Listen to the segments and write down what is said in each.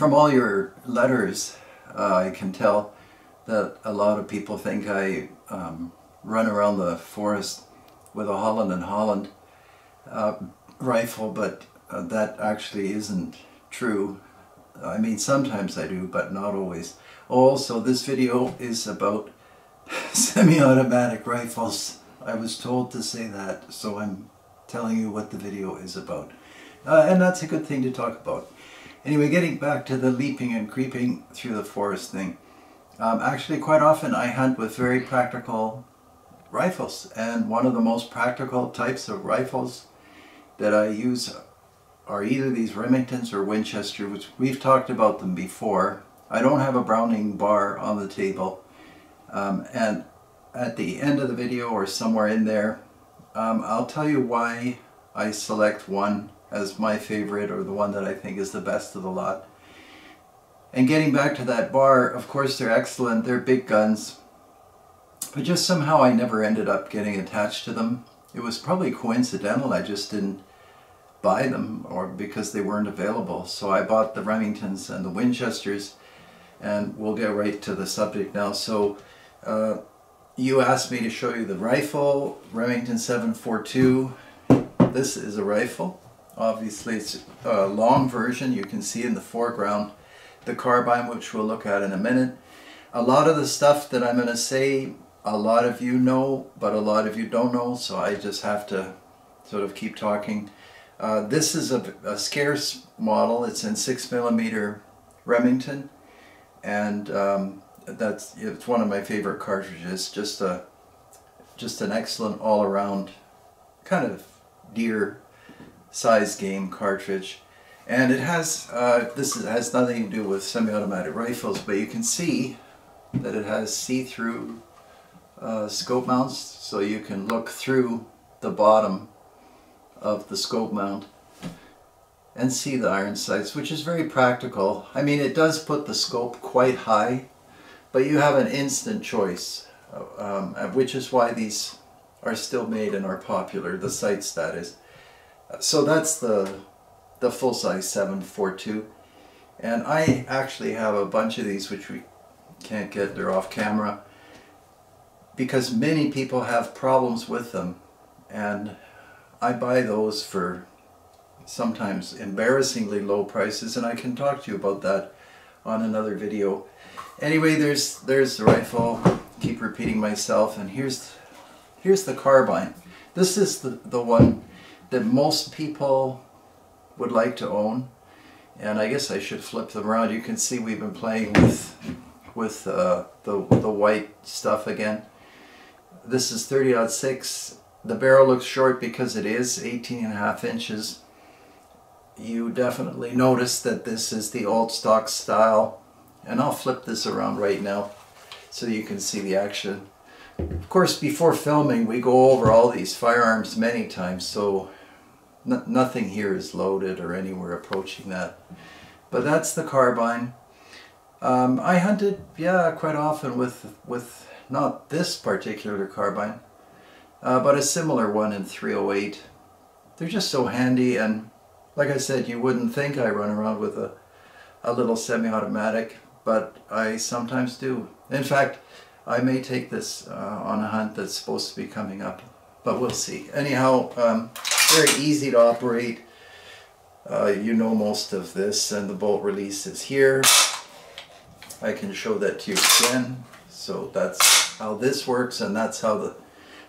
From all your letters, I can tell that a lot of people think I run around the forest with a Holland and Holland rifle, but that actually isn't true. I mean, sometimes I do, but not always. Also, this video is about semi-automatic rifles. I was told to say that, so I'm telling you what the video is about. And that's a good thing to talk about. Anyway, getting back to the leaping and creeping through the forest thing. Actually, quite often I hunt with very practical rifles, and one of the most practical types of rifles that I use are either these Remingtons or Winchester, which we've talked about them before. I don't have a Browning bar on the table, and at the end of the video or somewhere in there, I'll tell you why I select one as my favorite, or the one that I think is the best of the lot. And getting back to that bar, of course they're excellent, they're big guns, but just somehow I never ended up getting attached to them. It was probably coincidental, I just didn't buy them, or because they weren't available. So I bought the Remingtons and the Winchesters, and we'll get right to the subject now. So you asked me to show you the rifle, Remington 742. This is a rifle. Obviously it's a long version. You can see in the foreground the carbine, which we'll look at in a minute. A lot of the stuff that I'm going to say, a lot of you know, but a lot of you don't know, so I just have to sort of keep talking. This is a scarce model. It's in 6mm Remington, and it's one of my favorite cartridges. Just an excellent all-around kind of deer size game cartridge. And it has has nothing to do with semi-automatic rifles, but you can see that it has see-through scope mounts, so you can look through the bottom of the scope mount and see the iron sights, which is very practical. I mean, it does put the scope quite high, but you have an instant choice, which is why these are still made and are popular, the sights that is. So that's the full-size 742, and I actually have a bunch of these which we can't get, they're off camera, because many people have problems with them, and I buy those for sometimes embarrassingly low prices, and I can talk to you about that on another video. Anyway, there's the rifle. Keep repeating myself, and here's the carbine. This is the one that most people would like to own, and I guess I should flip them around. You can see we've been playing with the white stuff again. This is 30-06. The barrel looks short because it is 18.5 inches. You definitely notice that this is the old stock style, and I'll flip this around right now so you can see the action. Of course, before filming we go over all these firearms many times, so nothing here is loaded or anywhere approaching that. But that's the carbine. I hunted, yeah, quite often with not this particular carbine, but a similar one in 308. They're just so handy, and like I said, you wouldn't think I run around with a little semi-automatic, but I sometimes do. In fact, I may take this on a hunt that's supposed to be coming up, but we'll see. Anyhow, very easy to operate. You know most of this, and the bolt release is here. I can show that to you again. So that's how this works, and that's how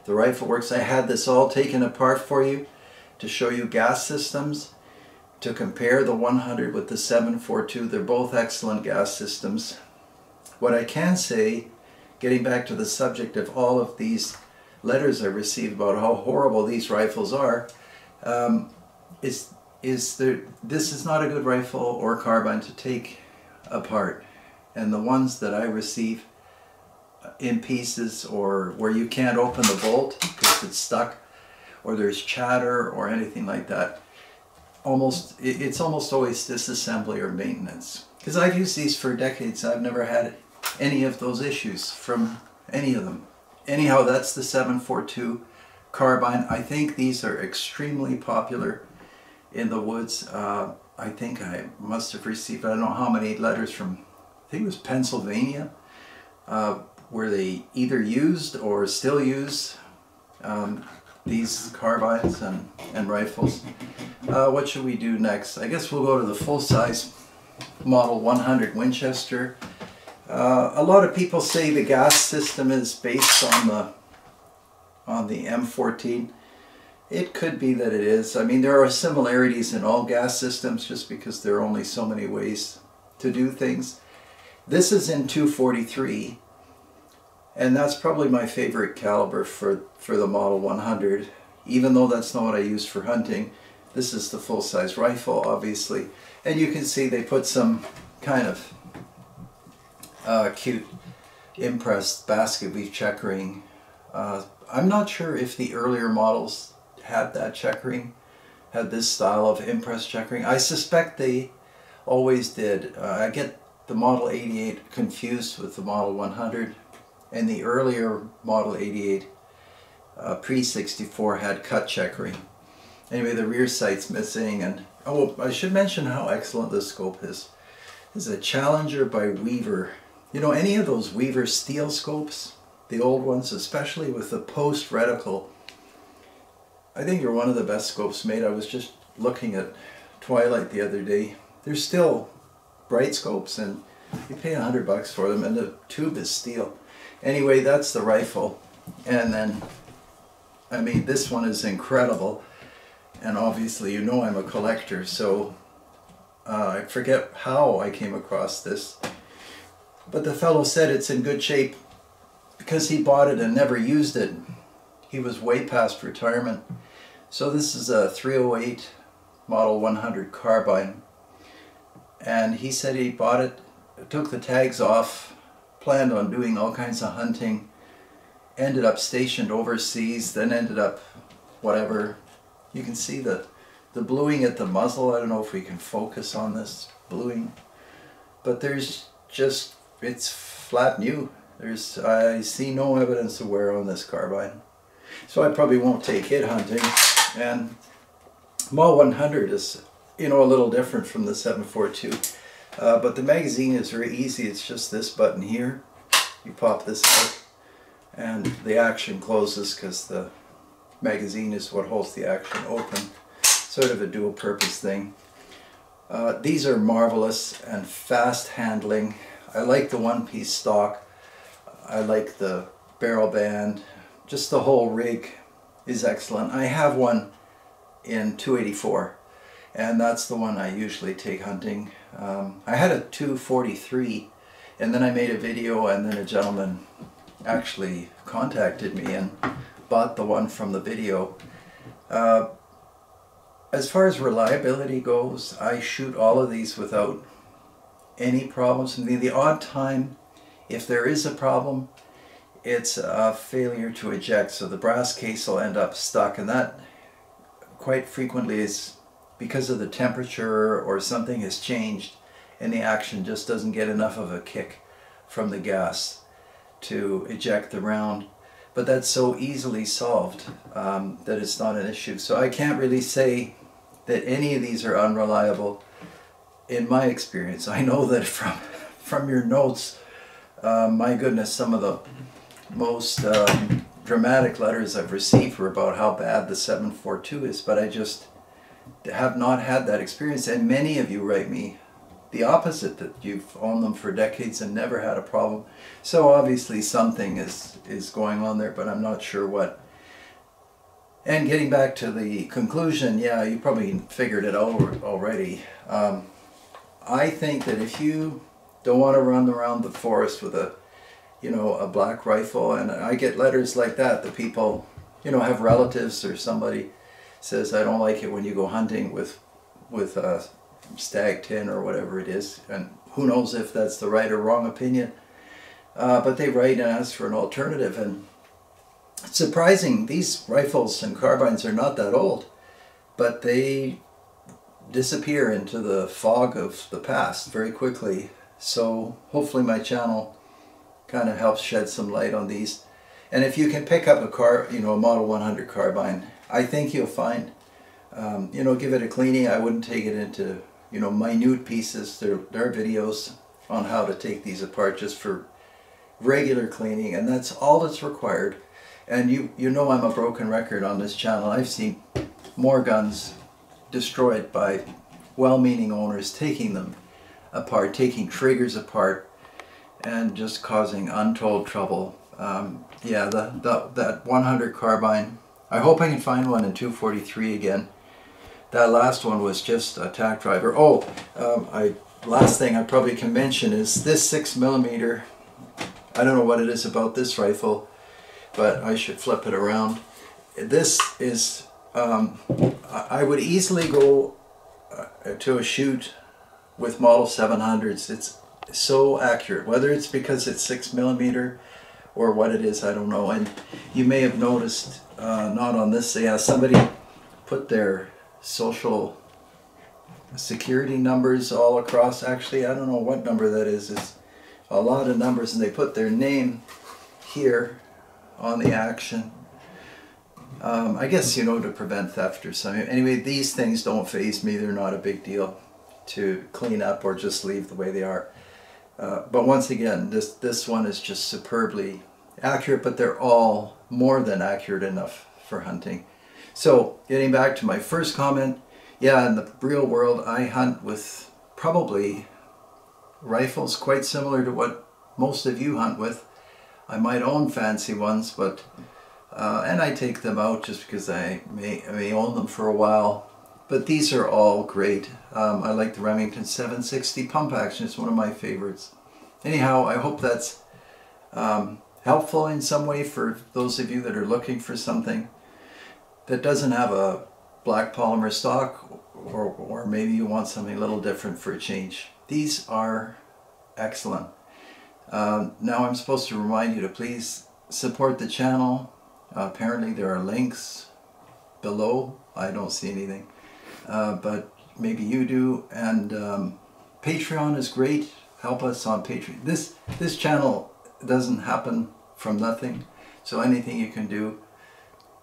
the rifle works. I had this all taken apart for you to show you gas systems, to compare the 100 with the 742. They're both excellent gas systems. What I can say, getting back to the subject of all of these letters I received about how horrible these rifles are, this is not a good rifle or carbine to take apart. And the ones that I receive in pieces, or where you can't open the bolt because it's stuck, or there's chatter or anything like that, it's almost always disassembly or maintenance. Because I've used these for decades, I've never had any of those issues from any of them. Anyhow, that's the 742 carbine. I think these are extremely popular in the woods. I think I must have received, I don't know how many letters from, I think it was Pennsylvania, where they either used or still use these carbines and rifles. What should we do next? I guess we'll go to the full-size Model 100 Winchester. A lot of people say the gas system is based on the M14. It could be that it is. I mean, there are similarities in all gas systems just because there are only so many ways to do things. This is in 243, and that's probably my favorite caliber for the Model 100, even though that's not what I use for hunting. This is the full-size rifle, obviously, and you can see they put some kind of cute impressed basket weave checkering. I'm not sure if the earlier models had that checkering, had this style of impressed checkering. I suspect they always did. I get the Model 88 confused with the Model 100, and the earlier Model 88 pre-64 had cut checkering. Anyway, the rear sight's missing, and oh, I should mention how excellent this scope is. This is a Challenger by Weaver. You know, any of those Weaver steel scopes, the old ones, especially with the post reticle, I think they're one of the best scopes made. I was just looking at Twilight the other day. They're still bright scopes, and you pay $100 for them, and the tube is steel. Anyway, that's the rifle. And then, I mean, this one is incredible. And obviously, you know I'm a collector, so I forget how I came across this. But the fellow said it's in good shape because he bought it and never used it. He was way past retirement. So this is a 308 Model 100 Carbine. And he said he bought it, took the tags off, planned on doing all kinds of hunting, ended up stationed overseas, then ended up whatever. You can see the bluing at the muzzle. I don't know if we can focus on this bluing, but there's just, it's flat new. I see no evidence of wear on this carbine. So I probably won't take it hunting. And Model 100 is, you know, a little different from the 742. But the magazine is very easy. It's just this button here. You pop this out and the action closes because the magazine is what holds the action open. Sort of a dual purpose thing. These are marvelous and fast handling. I like the one-piece stock. I like the barrel band. Just the whole rig is excellent. I have one in 284, and that's the one I usually take hunting. I had a 243, and then I made a video, and then a gentleman actually contacted me and bought the one from the video. As far as reliability goes, I shoot all of these without any problems. The odd time, if there is a problem, it's a failure to eject, so the brass case will end up stuck, and that quite frequently is because of the temperature or something has changed and the action just doesn't get enough of a kick from the gas to eject the round. But that's so easily solved that it's not an issue. So I can't really say that any of these are unreliable in my experience. I know that from your notes, my goodness, some of the most dramatic letters I've received were about how bad the 742 is, but I just have not had that experience. And many of you write me the opposite, that you've owned them for decades and never had a problem. So obviously something is going on there, but I'm not sure what. And getting back to the conclusion, yeah, you probably figured it out already. I think that if you don't want to run around the forest with a black rifle, and I get letters like that, the people, have relatives or somebody says, I don't like it when you go hunting with a stag tin or whatever it is, and who knows if that's the right or wrong opinion, but they write and ask for an alternative. And it's surprising, these rifles and carbines are not that old, but they disappear into the fog of the past very quickly. So hopefully my channel kind of helps shed some light on these. And if you can pick up a Model 100 carbine, I think you'll find, give it a cleaning. I wouldn't take it into, you know, minute pieces. There are videos on how to take these apart just for regular cleaning, and that's all that's required. And you know I'm a broken record on this channel. I've seen more guns destroyed by well-meaning owners taking them apart, taking triggers apart, and just causing untold trouble. Yeah, that 100 carbine, I hope I can find one in 243 again. That last one was just a tack driver. Oh, last thing I probably can mention is this 6mm. I don't know what it is about this rifle, but I should flip it around. This is, I would easily go to a shoot with Model 700s. It's so accurate, whether it's because it's 6mm or what it is, I don't know. And you may have noticed, not on this, yeah, somebody put their social security numbers all across. Actually, I don't know what number that is. It's a lot of numbers, and they put their name here on the action. I guess, you know, to prevent theft or something. Anyway, these things don't faze me. They're not a big deal to clean up or just leave the way they are. But once again, this one is just superbly accurate, but they're all more than accurate enough for hunting. So, getting back to my first comment, yeah, in the real world, I hunt with probably rifles quite similar to what most of you hunt with. I might own fancy ones, but and I take them out just because I may own them for a while. But these are all great. I like the Remington 760 pump action. It's one of my favorites. Anyhow, I hope that's helpful in some way for those of you that are looking for something that doesn't have a black polymer stock, or maybe you want something a little different for a change. These are excellent. Now I'm supposed to remind you to please support the channel. Apparently there are links below. I don't see anything, but maybe you do. And Patreon is great. Help us on Patreon. This channel doesn't happen from nothing, so anything you can do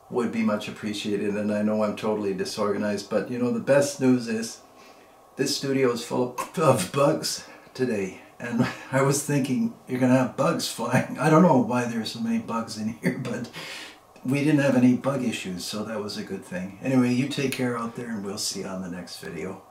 would be much appreciated. And I know I'm totally disorganized, but you know, the best news is this studio is full of bugs today. And I was thinking, you're gonna have bugs flying. I don't know why there's so many bugs in here, but we didn't have any bug issues, so that was a good thing. Anyway, you take care out there, and we'll see you on the next video.